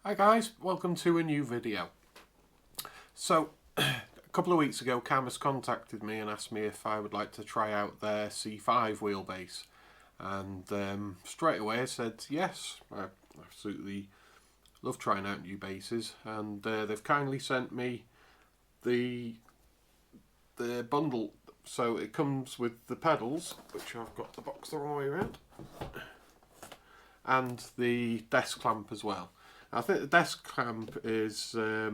Hi guys, welcome to a new video. So, a couple of weeks ago Cammus contacted me and asked me if I would like to try out their C5 wheelbase, and straight away I said yes. I absolutely love trying out new bases, and they've kindly sent me the bundle. So it comes with the pedals, which I've got the box the wrong way around, and the desk clamp as well. I think the desk clamp is, I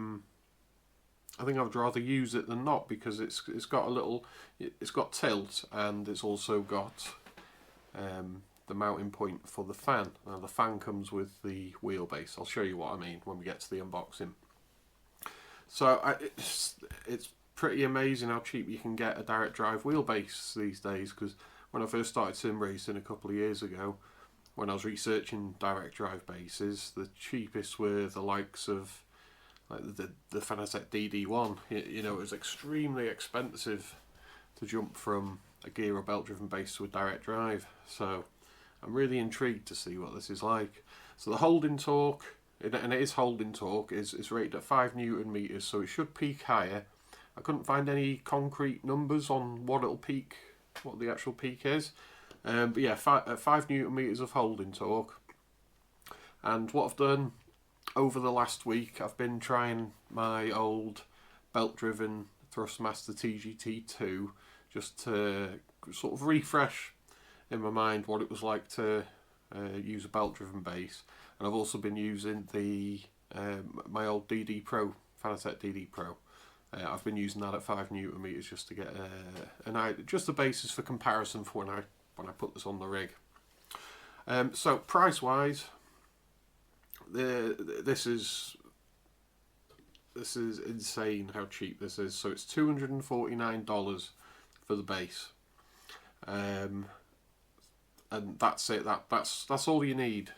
think I would rather use it than not, because it's got a little, it's got tilt, and it's also got the mounting point for the fan. Now the fan comes with the wheelbase. I'll show you what I mean when we get to the unboxing. So it's pretty amazing how cheap you can get a direct drive wheelbase these days, because when I first started sim racing a couple of years ago, when I was researching direct drive bases, the cheapest were the likes of like the Fanatec DD1. You know, it was extremely expensive to jump from a gear or belt driven base to a direct drive. So I'm really intrigued to see what this is like. So the holding torque, and it is holding torque, is rated at 5 Newton meters, so it should peak higher. I couldn't find any concrete numbers on what it'll peak, what the actual peak is. But yeah, 5 Newton meters of holding torque. And what I've done over the last week, I've been trying my old belt-driven Thrustmaster TGT2 just to sort of refresh in my mind what it was like to use a belt-driven base. And I've also been using the my old DD Pro, Fanatec DD Pro. I've been using that at 5 Newton meters just to get just a basis for comparison for when I put this on the rig. So price wise, this is insane how cheap this is. So it's $249 for the base, and that's it. That's all you need.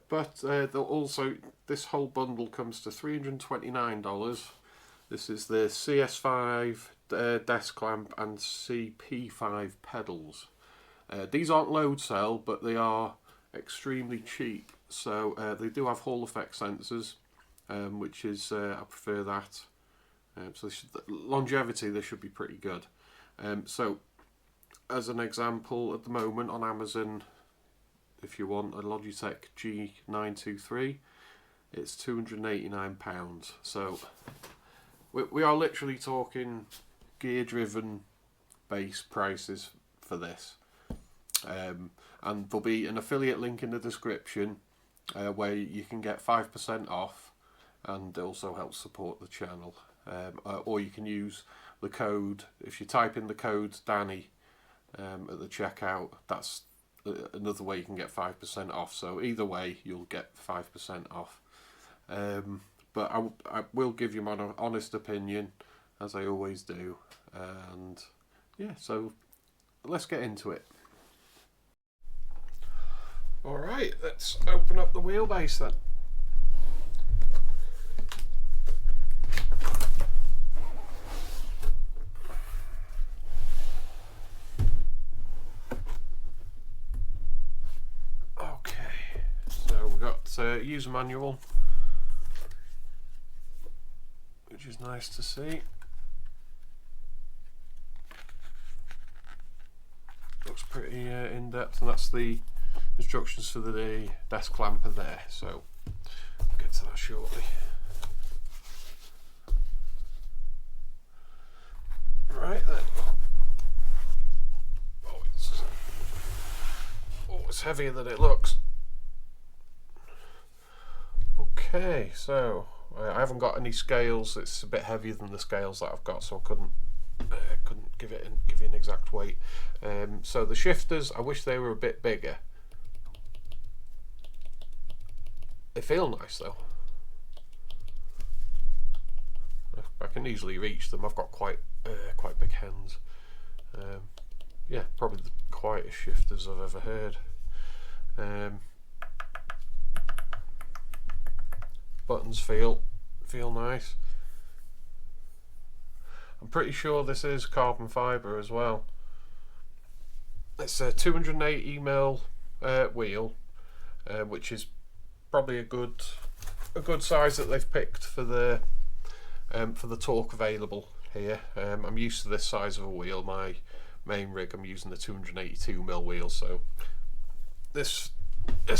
But also this whole bundle comes to $329. This is the CS5 desk clamp and CP5 pedals. These aren't load cell, but they are extremely cheap. So they do have Hall effect sensors, which is I prefer that. So longevity, they should be pretty good. So as an example, at the moment on Amazon, if you want a Logitech G923, it's £289. So we are literally talking gear-driven base prices for this. And there'll be an affiliate link in the description where you can get 5% off, and it also helps support the channel. Or you can use the code, if you type in the code Danny at the checkout, that's another way you can get 5% off. So either way you'll get 5% off. But I will give you my honest opinion, as I always do. And yeah, so let's get into it. Alright, let's open up the wheelbase then. Okay, so we've got user manual, which is nice to see. Looks pretty in-depth, and that's the instructions for the desk clamp are there, so we'll get to that shortly. Right then. It's heavier than it looks. Okay, so I haven't got any scales. It's a bit heavier than the scales that I've got, so I couldn't give you an exact weight. So the shifters, I wish they were a bit bigger. They feel nice though. I can easily reach them. I've got quite big hands. Yeah, probably the quietest shifters I've ever heard. Buttons feel nice. I'm pretty sure this is carbon fibre as well. It's a 280mm wheel, which is probably a good a good size that they've picked for the torque available here. I'm used to this size of a wheel. My main rig, I'm using the 282mm wheel, so this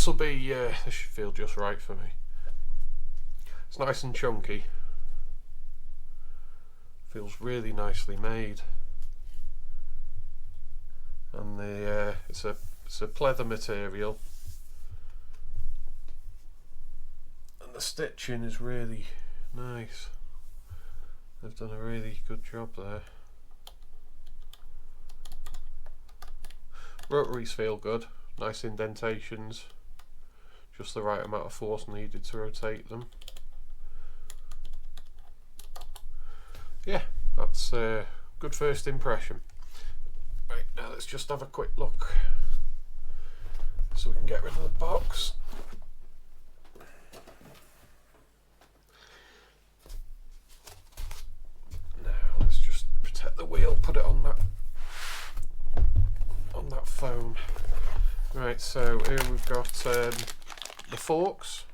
will be this should feel just right for me. It's nice and chunky. Feels really nicely made, and it's a pleather material, and the stitching is really nice. They've done a really good job there. Rotaries feel good, nice indentations, just the right amount of force needed to rotate them. Yeah, that's a good first impression. Right, now let's just have a quick look so we can get rid of the box. Now let's just protect the wheel, put it on that foam. Right, so here we've got the forks.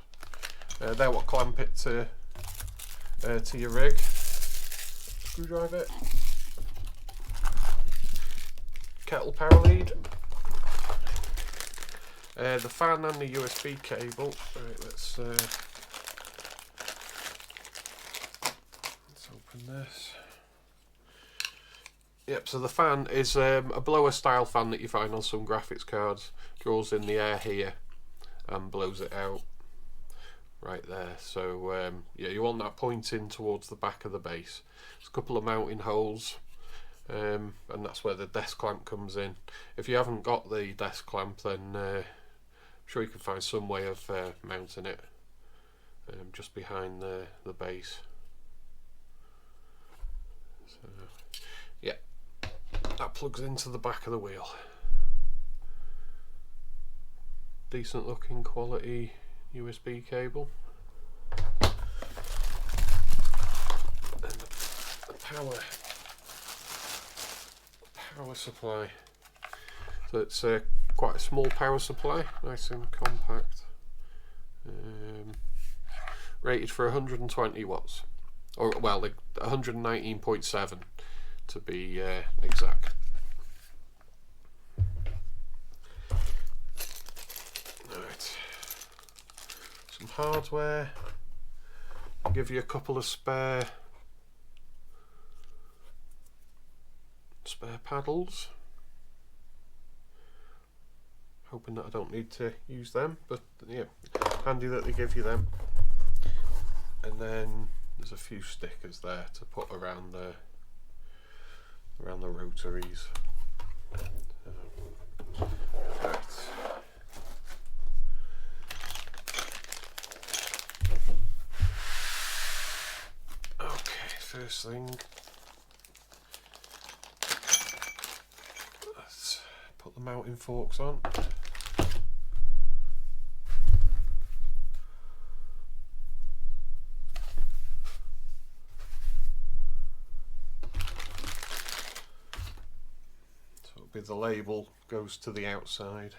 They're what clamp it to your rig. Screwdriver, kettle power lead, the fan and the USB cable. Right, let's open this. Yep, so the fan is a blower style fan that you find on some graphics cards. Draws in the air here and blows it out right there. So yeah, you want that pointing towards the back of the base. There's a couple of mounting holes, and that's where the desk clamp comes in. If you haven't got the desk clamp, then I'm sure you can find some way of mounting it just behind the base. So yeah, that plugs into the back of the wheel. Decent looking quality USB cable. And the power supply. So it's quite a small power supply, nice and compact. Rated for 120 watts, or well, 119.7 to be exact. Right, some hardware. I'll give you a couple of spare paddles. Hoping that I don't need to use them, but yeah, handy that they give you them. And then there's a few stickers there to put around the rotaries. Right. Okay, first thing, let's put the mounting forks on. The label goes to the outside.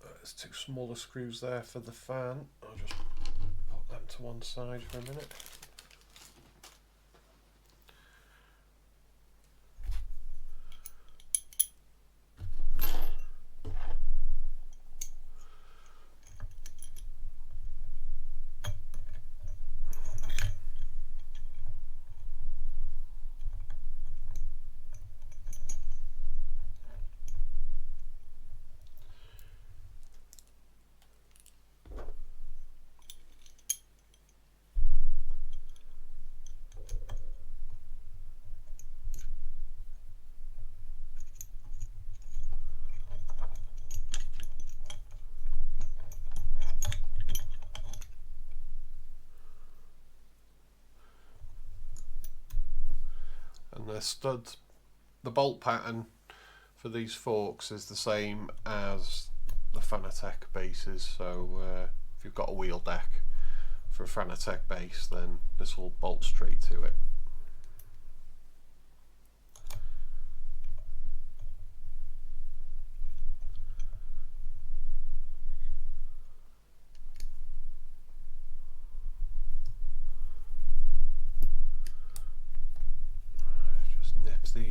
There's two smaller screws there for the fan. I'll just put them to one side for a minute. The bolt pattern for these forks is the same as the Fanatec bases, so if you've got a wheel deck for a Fanatec base, then this will bolt straight to it.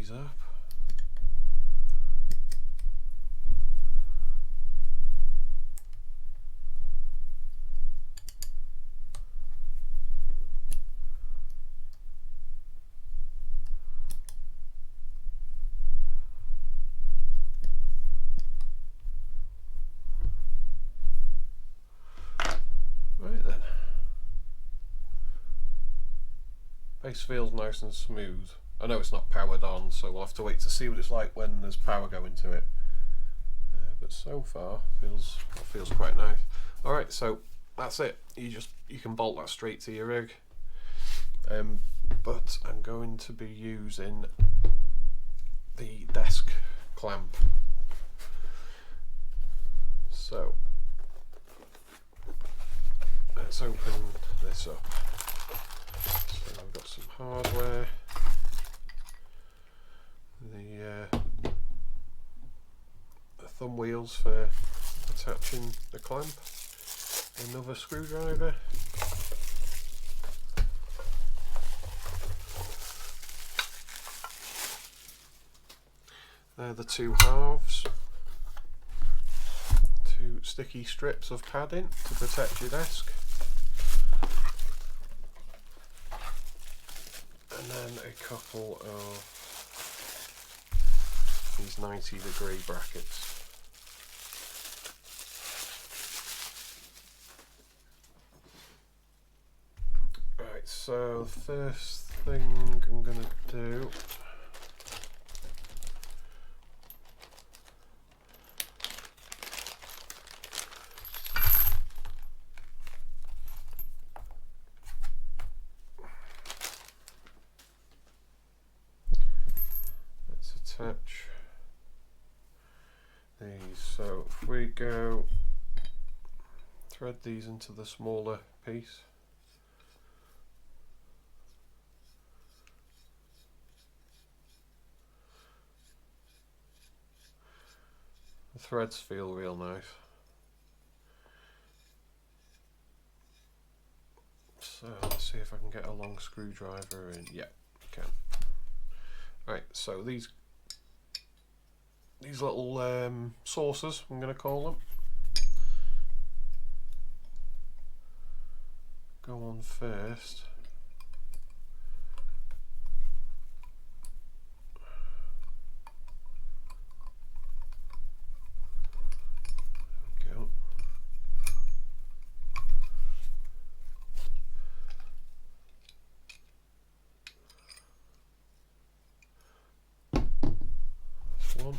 these up. Right then. Base feels nice and smooth. I know it's not powered on, so we'll have to wait to see what it's like when there's power going to it. But so far, feels quite nice. All right, so that's it. You can bolt that straight to your rig. But I'm going to be using the desk clamp. So let's open this up. So I've got some hardware. The thumb wheels for attaching the clamp. Another screwdriver. They're the two halves. Two sticky strips of padding to protect your desk. And then a couple of these 90-degree brackets. Right, so the first thing I'm going to do attach these. So if we go thread these into the smaller piece, the threads feel real nice. So let's see if I can get a long screwdriver in. Yeah, I can. Right, so these little saucers, I'm going to call them, go on first. There we go. That's one.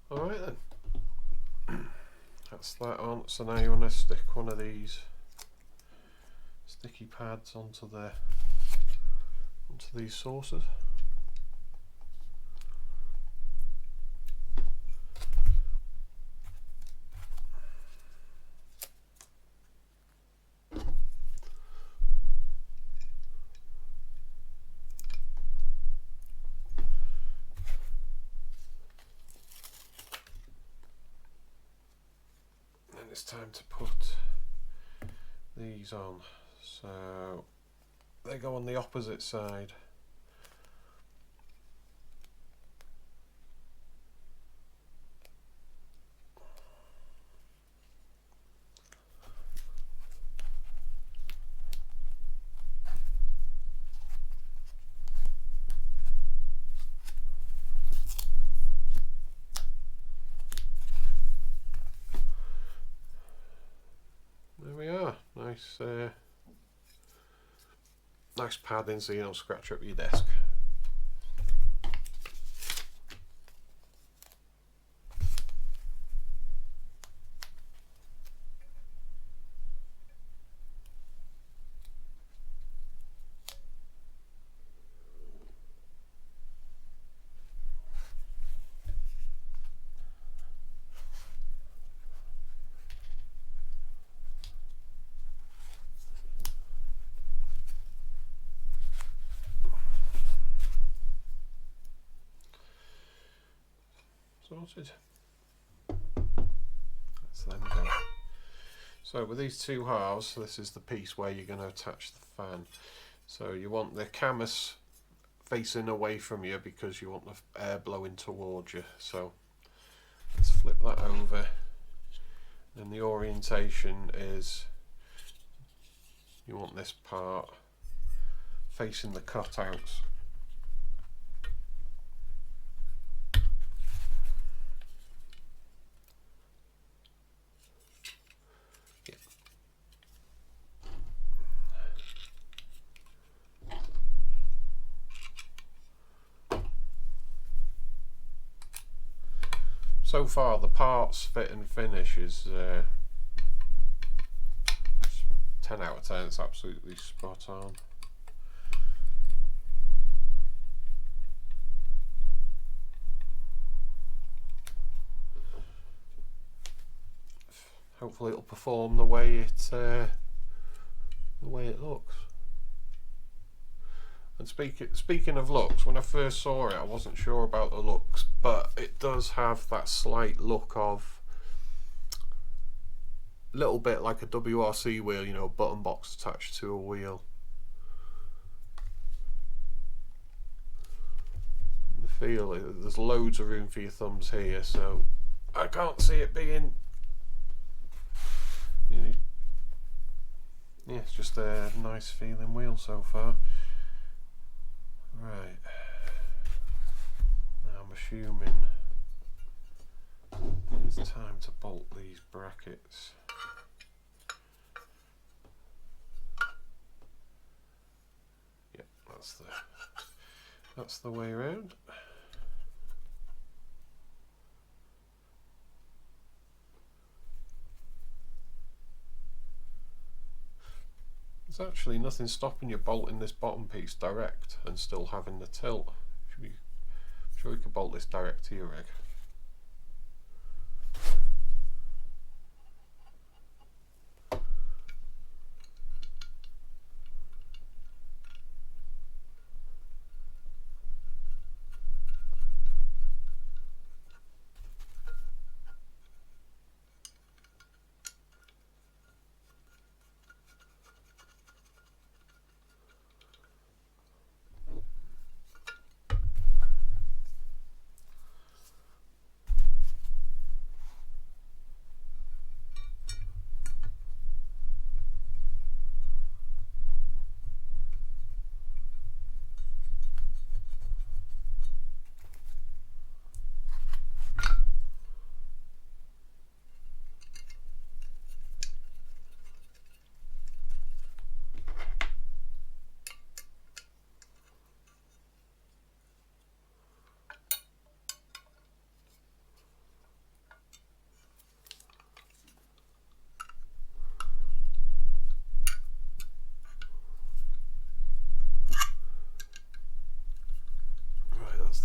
Alright then, that's that on. So now you want to stick one of these sticky pads onto these saucers. It's time to put these on, so they go on the opposite side. There we are, nice nice padding so you don't scratch up your desk. Sorted. That's them done. So with these two halves, this is the piece where you're going to attach the fan. So you want the Cammus facing away from you because you want the air blowing towards you. So let's flip that over, and the orientation is you want this part facing the cutouts. So far the parts fit and finish is 10 out of 10, it's absolutely spot on. Hopefully it'll perform the way it looks. And speaking of looks, when I first saw it I wasn't sure about the looks, but it does have that slight look of a little bit like a WRC wheel, you know, button box attached to a wheel. And the feel, there's loads of room for your thumbs here, so I can't see it being, you know, yeah, it's just a nice feeling wheel so far. Right, now I'm assuming it's time to bolt these brackets. Yep, that's the way around. There's actually nothing stopping you bolting this bottom piece direct and still having the tilt. I'm sure you could bolt this direct to your rig.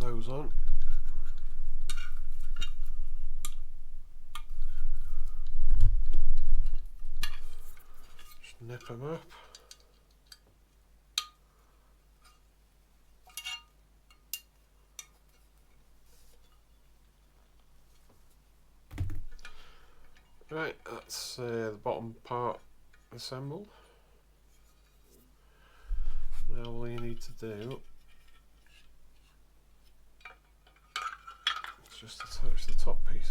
Those on. Just nip them up. Right, that's the bottom part assembled. Now all you need to do is just attach the top piece.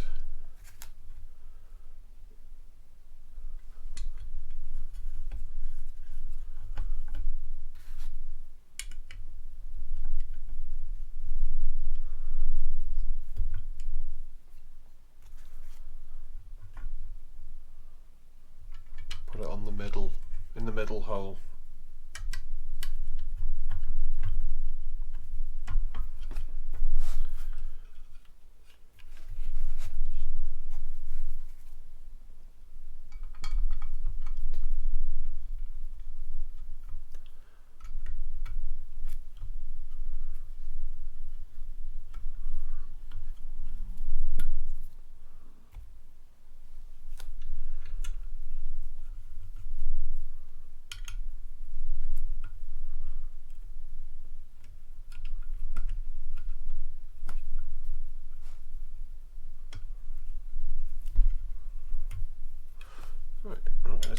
Put it on the middle, in the middle hole.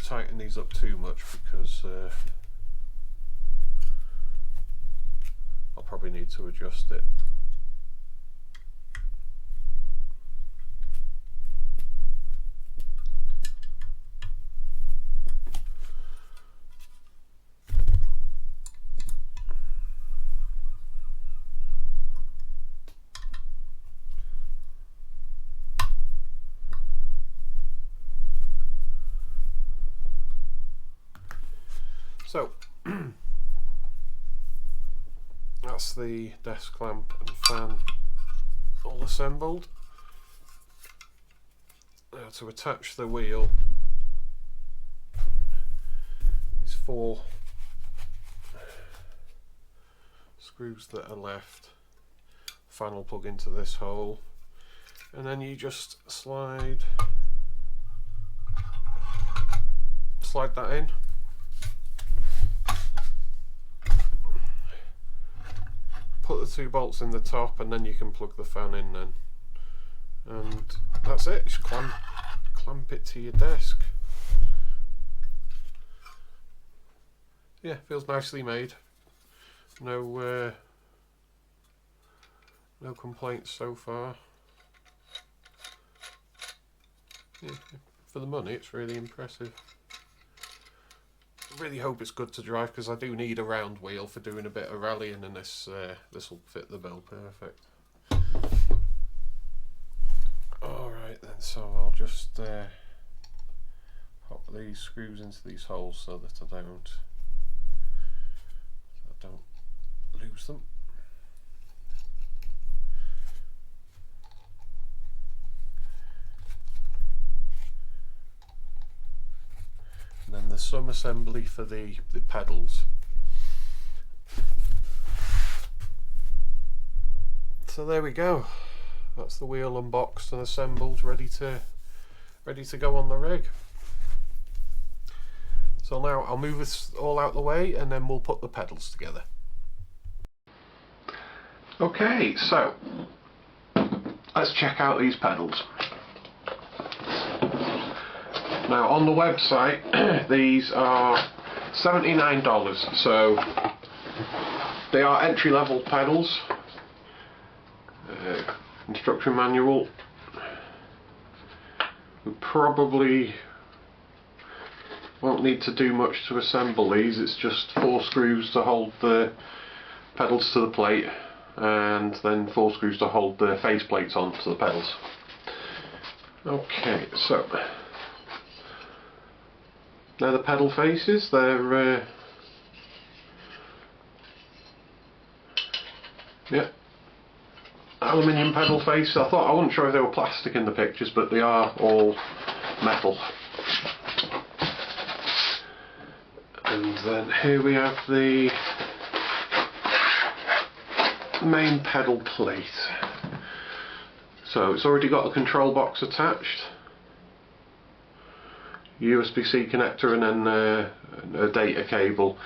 to tighten these up too much because I'll probably need to adjust it. So that's the desk clamp and fan all assembled. Now to attach the wheel, these 4 screws that are left, fan will plug into this hole, and then you just slide that in. Put the 2 bolts in the top, and then you can plug the fan in then. And that's it, just clamp it to your desk. Yeah, feels nicely made. No complaints so far. Yeah, for the money it's really impressive. Really hope it's good to drive because I do need a round wheel for doing a bit of rallying, and this will fit the bill perfect. Alright then, so I'll just pop these screws into these holes so that I don't lose them. And then there's some assembly for the pedals. So there we go. That's the wheel unboxed and assembled, ready to go on the rig. So now I'll move this all out the way and then we'll put the pedals together. Okay, so let's check out these pedals. Now on the website these are $79, so they are entry-level pedals. Instruction manual. We probably won't need to do much to assemble these. It's just 4 screws to hold the pedals to the plate, and then 4 screws to hold the face plates onto the pedals. Okay, so now the pedal faces, they're yeah, aluminium pedal face. I wasn't sure if they were plastic in the pictures, but they are all metal. And then here we have the main pedal plate. So it's already got a control box attached, USB-C connector, and then a data cable.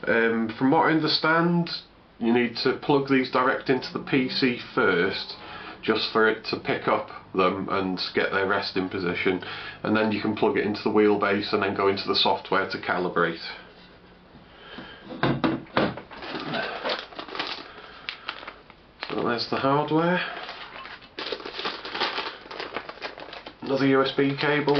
From what I understand, you need to plug these direct into the PC first, just for it to pick up them and get their resting position, and then you can plug it into the wheelbase and then go into the software to calibrate. So there's the hardware. Another USB cable.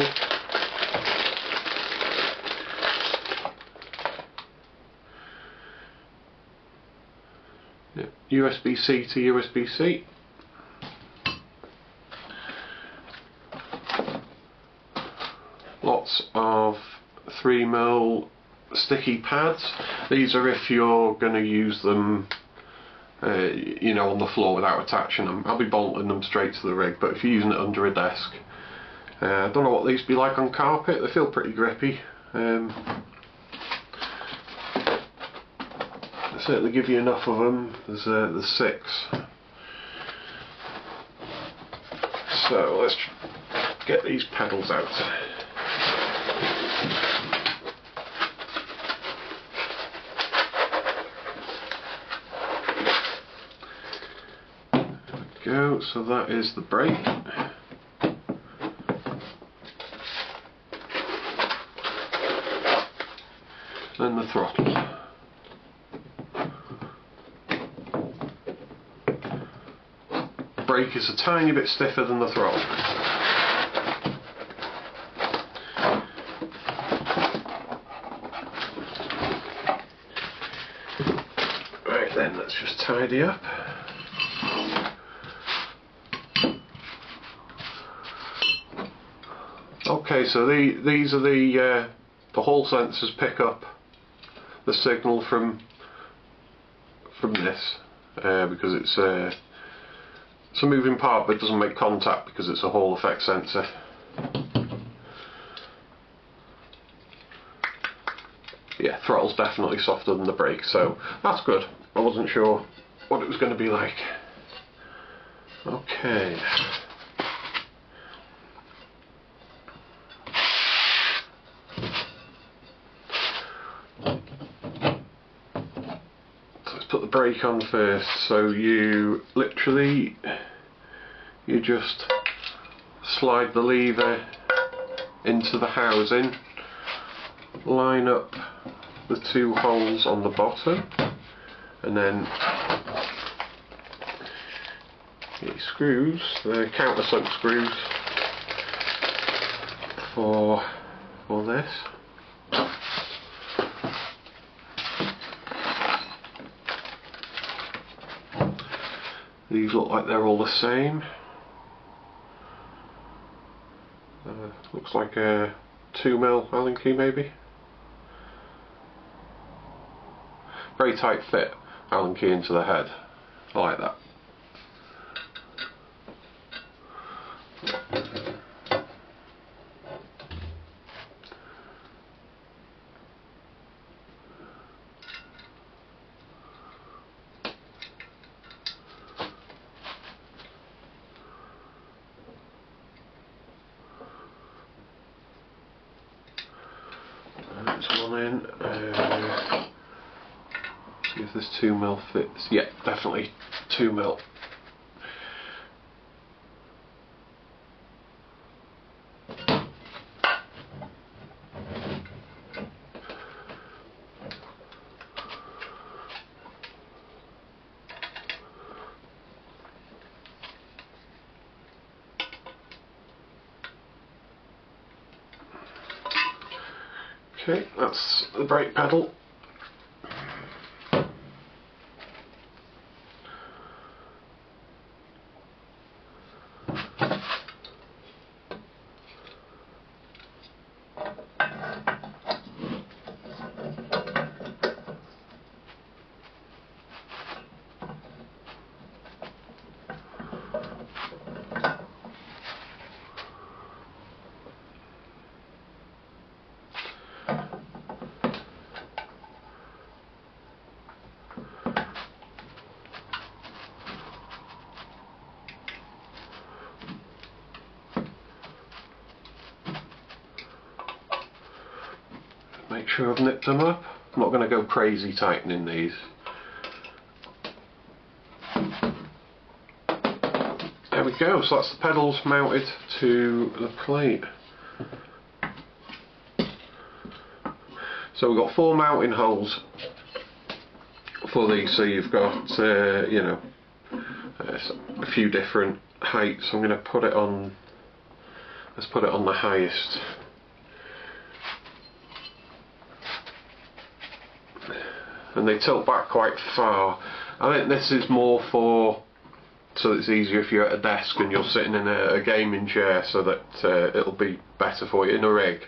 USB-C to USB-C. Lots of 3mm sticky pads. These are if you're going to use them you know, on the floor without attaching them. I'll be bolting them straight to the rig, but if you're using it under a desk, I don't know what these be like on carpet. They feel pretty grippy. Certainly give you enough of them. There's 6. So let's get these pedals out. There we go. So that is the brake. then the throttle. The brake is a tiny bit stiffer than the throttle. Right then, let's just tidy up. Okay, so these are the hall sensors pick up the signal from this because it's a moving part, but it doesn't make contact because it's a Hall effect sensor. Yeah, throttle's definitely softer than the brake, so that's good. I wasn't sure what it was going to be like. Okay. Put the brake on first. So you literally just slide the lever into the housing, line up the two holes on the bottom, and then the screws, the countersunk screws for this. These look like they're all the same. Looks like a 2mm Allen key maybe. Very tight fit Allen key into the head. I like that. There's one in. See if this 2mm fits. Yeah, definitely 2mm. Okay, that's the brake pedal. Make sure I've nipped them up. I'm not going to go crazy tightening these. There we go, so that's the pedals mounted to the plate. So we've got 4 mounting holes for these, so you've got you know, a few different heights. I'm going to put it on, let's put it on the highest. And they tilt back quite far. I think this is more for, so it's easier if you're at a desk and you're sitting in a gaming chair, so that it'll be better for you. In a rig,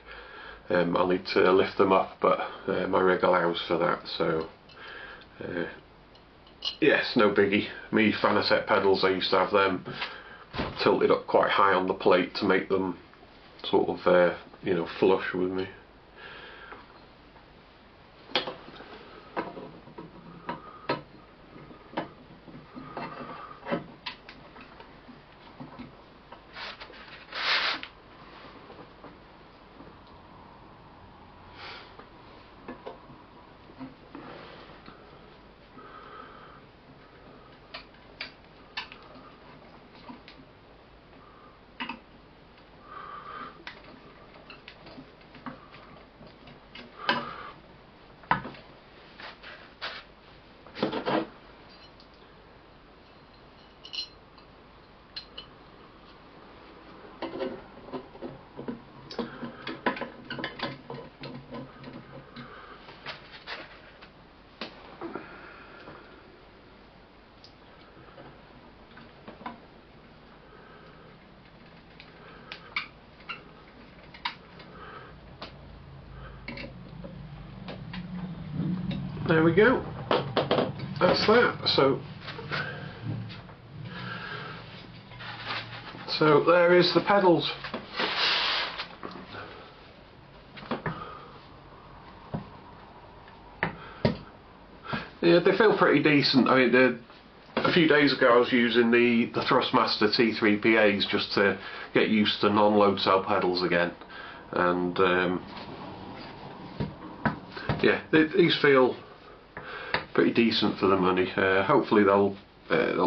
I'll need to lift them up, but my rig allows for that, so yes, no biggie. Me Fanaset pedals, I used to have them tilted up quite high on the plate to make them sort of you know, flush with me. there we go. That's that. So there is the pedals. Yeah, they feel pretty decent. I mean, a few days ago I was using the Thrustmaster T3PAs just to get used to non-load cell pedals again, and yeah, these feel pretty decent for the money. Hopefully they'll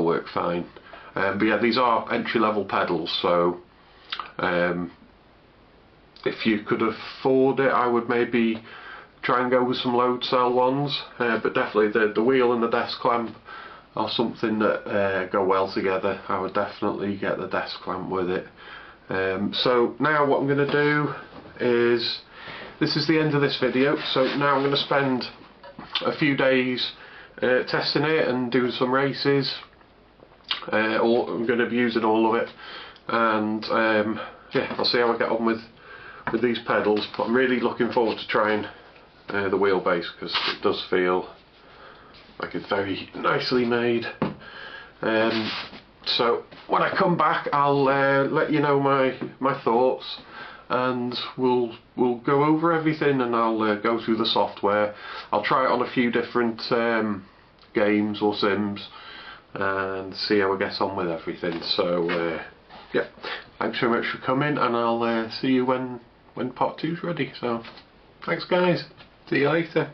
work fine. But yeah, these are entry-level pedals, so if you could afford it, I would maybe try and go with some load cell ones. But definitely the wheel and the desk clamp are something that go well together. I would definitely get the desk clamp with it. So now what I'm going to do is, this is the end of this video, so now I'm going to spend a few days testing it and doing some races. I'm going to be using all of it, and yeah, I'll see how I get on with these pedals. But I'm really looking forward to trying the wheelbase, because it does feel like it's very nicely made. So when I come back, I'll let you know my thoughts, and we'll go over everything, and I'll go through the software. I'll try it on a few different games or sims and see how I get on with everything. So yeah, thanks very much for coming, and I'll see you when part 2's ready. So thanks guys, see you later.